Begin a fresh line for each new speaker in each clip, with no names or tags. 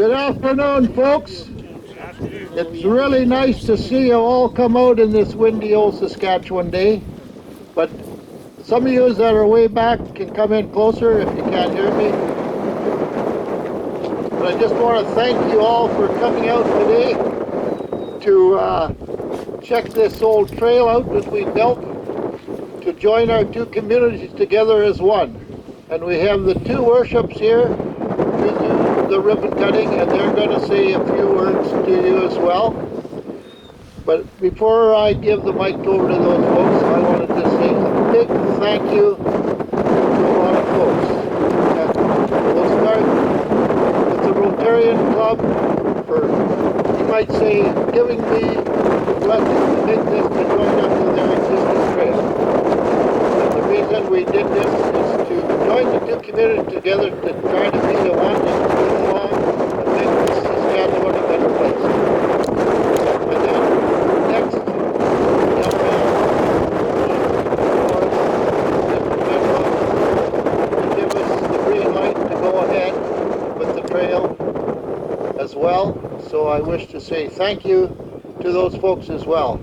Good afternoon, folks. It's really nice to see you all come out in this windy old Saskatchewan day. But some of you that are way back can come in closer if you can't hear me. But I just want to thank you all for coming out today to check this old trail out that we built to join our two communities together as one. And we have the two worships here to do the ribbon cutting, and they're going to say a few words to you as well. But before I give the mic over to those folks, I wanted to say a big thank you to a lot of folks. And we'll start with the Rotarian Club for, you might say, giving me the blessing to make this to join up to their existing trail. And the reason we did this is to join the two communities together to try to be the one that goes along and make this Saskatchewan a better place. And then next, young man, to give us the green light to go ahead with the trail as well. So I wish to say thank you to those folks as well.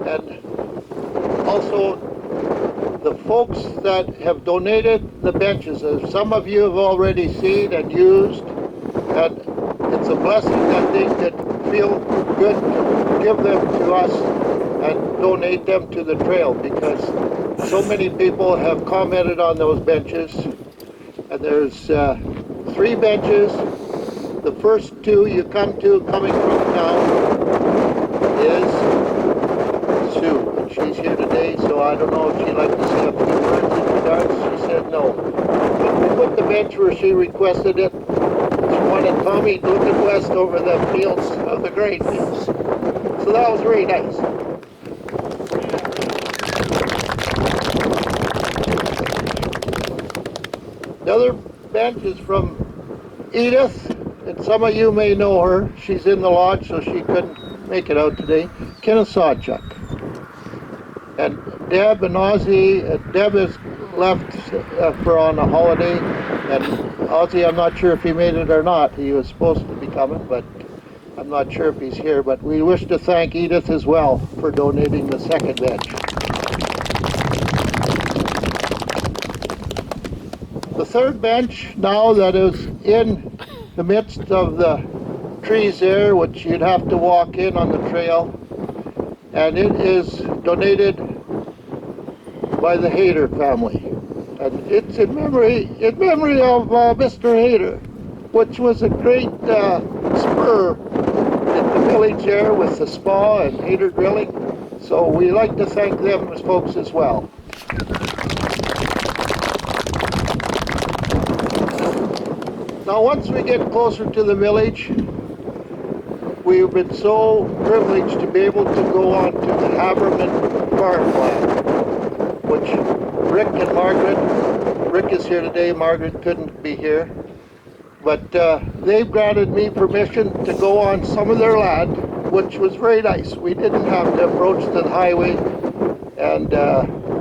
And also the folks that have donated the benches, as some of you have already seen and used, and it's a blessing that they could feel good to give them to us and donate them to the trail, because so many people have commented on those benches. And there's 3 benches. The first 2 you come to coming from town is Sue. And she's here today, so I don't know if she'd like to say a few words in regards. She said no. But we put the bench where she requested it. She wanted Tommy looking west over the fields of the grain fields. So that was very nice. The other bench is from Edith, and some of you may know her. She's in the lodge, so she couldn't make it out today. Kennesaw-Chuck. And Deb and Ozzy, Deb has left for on a holiday, and Ozzy, I'm not sure if he made it or not. He was supposed to be coming, but I'm not sure if he's here. But we wish to thank Edith as well for donating the second bench. The third bench, now that is in the midst of the trees there, which you'd have to walk in on the trail, and it is donated by the Hayter family. And it's in memory of Mr. Hayter, which was a great spur in the village there with the spa and Hayter drilling. So we like to thank them as folks as well. Now once we get closer to the village, we've been so privileged to be able to go on to the Haberman farmland, which Rick and Margaret, Rick is here today, Margaret couldn't be here, but they've granted me permission to go on some of their land, which was very nice. We didn't have to approach the highway, and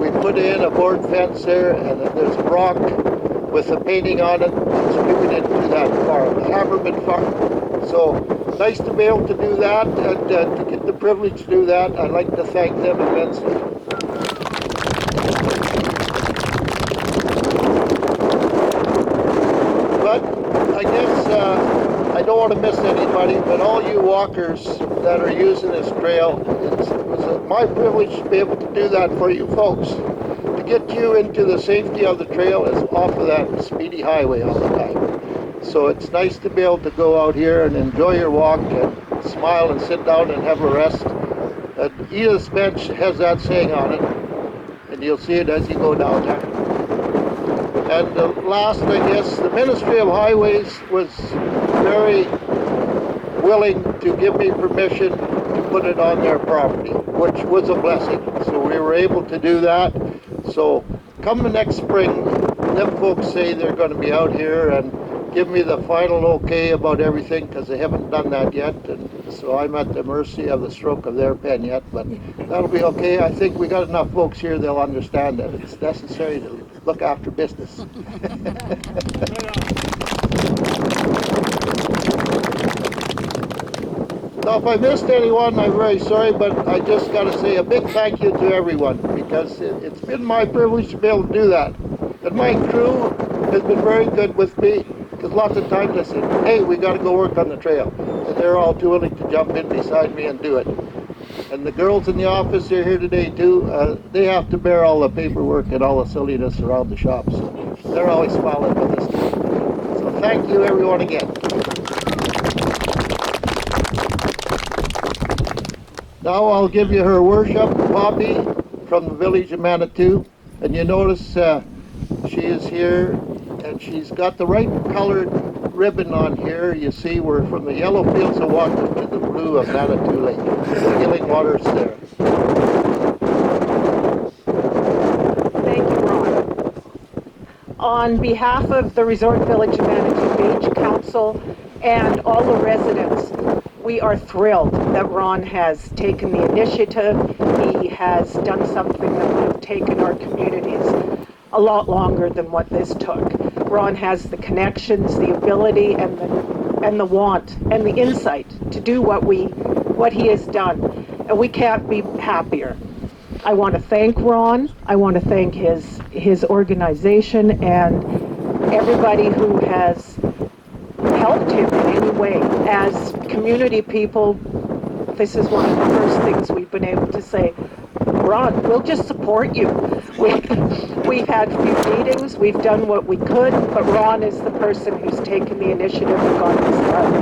we put in a board fence there, and there's a rock with a painting on it that's giving it to that farm, the Haberman farm. So nice to be able to do that, and to get the privilege to do that. I'd like to thank them immensely. But I guess I don't want to miss anybody, but all you walkers that are using this trail, it was my privilege to be able to do that for you folks. To get you into the safety of the trail is off of that speedy highway all the time. So it's nice to be able to go out here and enjoy your walk and smile and sit down and have a rest. Edith's bench has that saying on it, and you'll see it as you go down there. And last, I guess, the Ministry of Highways was very willing to give me permission to put it on their property, which was a blessing. So we were able to do that. So come the next spring, them folks say they're going to be out here and give me the final okay about everything, because they haven't done that yet, and so I'm at the mercy of the stroke of their pen yet, but that'll be okay. I think we got enough folks here, they'll understand that it's necessary to look after business. Now, if I missed anyone, I'm very sorry, but I just got to say a big thank you to everyone, because it's been my privilege to be able to do that. And my crew has been very good with me, because lots of times I said, hey, we got to go work on the trail. And they're all too willing to jump in beside me and do it. And the girls in the office are here today too. They have to bear all the paperwork and all the silliness around the shop. So they're always smiling with us too. So thank you everyone again. Now I'll give you her worship, Poppy, from the village of Manitou. And you notice she is here, and she's got the right colored ribbon on here. You see, we're from the yellow fields of Watrous to the blue of Manitou Lake. The healing waters there.
Thank you, Ron. On behalf of the Resort Village of Manitou Beach Council and all the residents, we are thrilled that Ron has taken the initiative. He has done something that would have taken our communities a lot longer than what this took. Ron has the connections, the ability, and the want and the insight to do what he has done, and we can't be happier. I want to thank Ron. I want to thank his organization and everybody who has helped him in any way. As community people, this is one of the first things we've been able to say, Ron, we'll just support you. We've had few meetings, we've done what we could, but Ron is the person who's taken the initiative and got this done.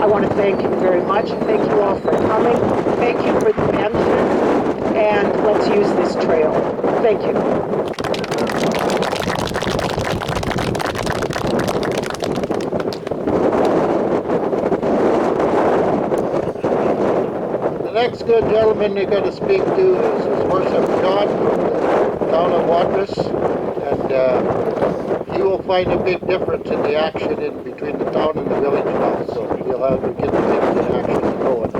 I want to thank him very much. Thank you all for coming. Thank you for the mention, and let's use this trail. Thank you.
The next good gentleman you're going to speak to is His Worship John from the town of Watrous, and he will find a big difference in the action in between the town and the village now, so he'll have to get the action going.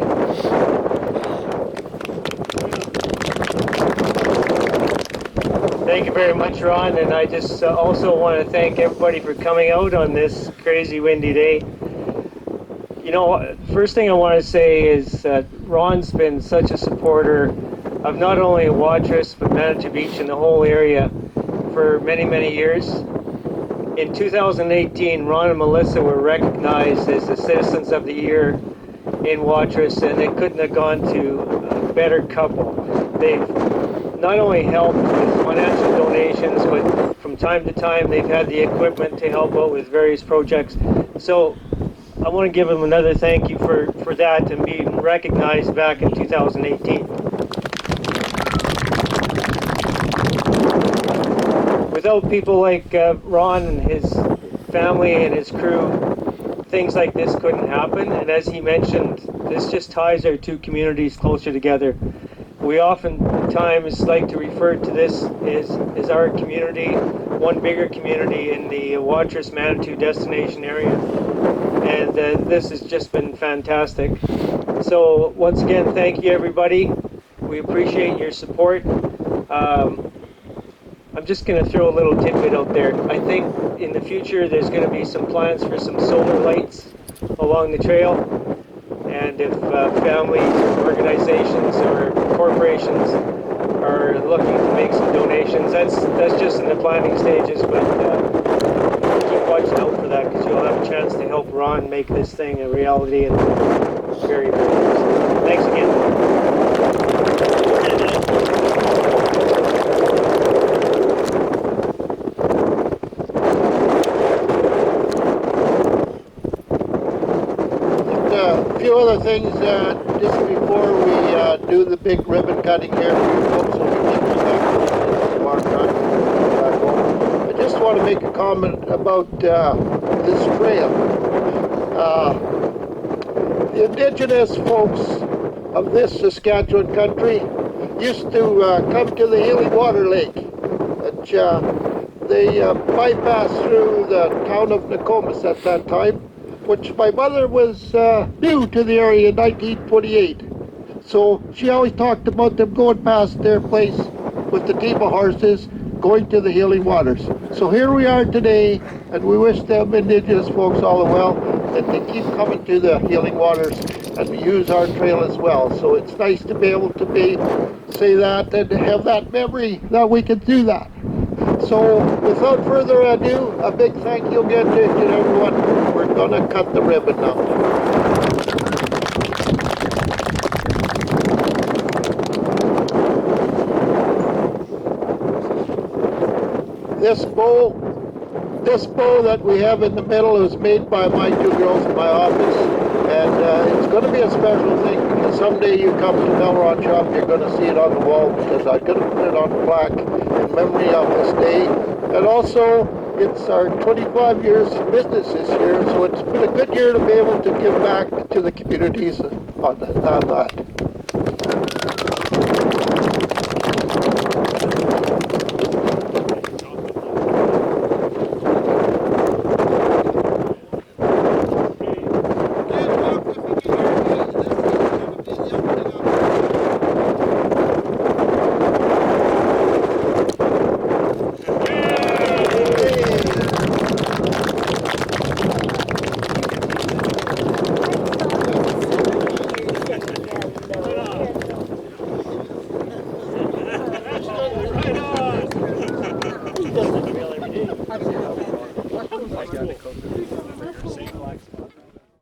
Thank you very much, Ron, and I just also want to thank everybody for coming out on this crazy windy day. You know, first thing I want to say is that Ron's been such a supporter of not only Watrous but Manitou Beach and the whole area for many, many years. In 2018, Ron and Melissa were recognized as the Citizens of the Year in Watrous, and they couldn't have gone to a better couple. They've not only helped with financial donations, but from time to time they've had the equipment to help out with various projects. So I want to give them another thank you for that and being recognized back in 2018. Without people like Ron and his family and his crew, things like this couldn't happen. And as he mentioned, this just ties our two communities closer together. We oftentimes like to refer to this as our community, one bigger community in the Watrous Manitou destination area. And this has just been fantastic. So once again, thank you everybody. We appreciate your support. I'm just going to throw a little tidbit out there. I think in the future there's going to be some plans for some solar lights along the trail. And if families or organizations or corporations are looking to make some donations, that's just in the planning stages, but keep watching out for that, because you'll have a chance to help Ron make this thing a reality, and very, very interesting. Thanks again.
A few other things just before we do the big ribbon cutting here for you folks, so we take you back to our truck. I just want to make a comment about this trail. The indigenous folks of this Saskatchewan country used to come to the Healing Water Lake, which they bypassed through the town of Nokomis at that time, which my mother was new to the area in 1928. So she always talked about them going past their place with the team of horses, going to the healing waters. So here we are today, and we wish them indigenous folks all the well, that they keep coming to the healing waters and use our trail as well. So it's nice to be able to say that and have that memory that we can do that. So without further ado, a big thank you again to everyone. We're gonna cut the ribbon now. This bow that we have in the middle was made by my two girls in my office, and it's going to be a special thing because someday you come to Melron Shop, you're going to see it on the wall because I'm going to put it on a plaque in memory of this day. And also, it's our 25 years of business this year, so it's been a good year to be able to give back to the communities on that.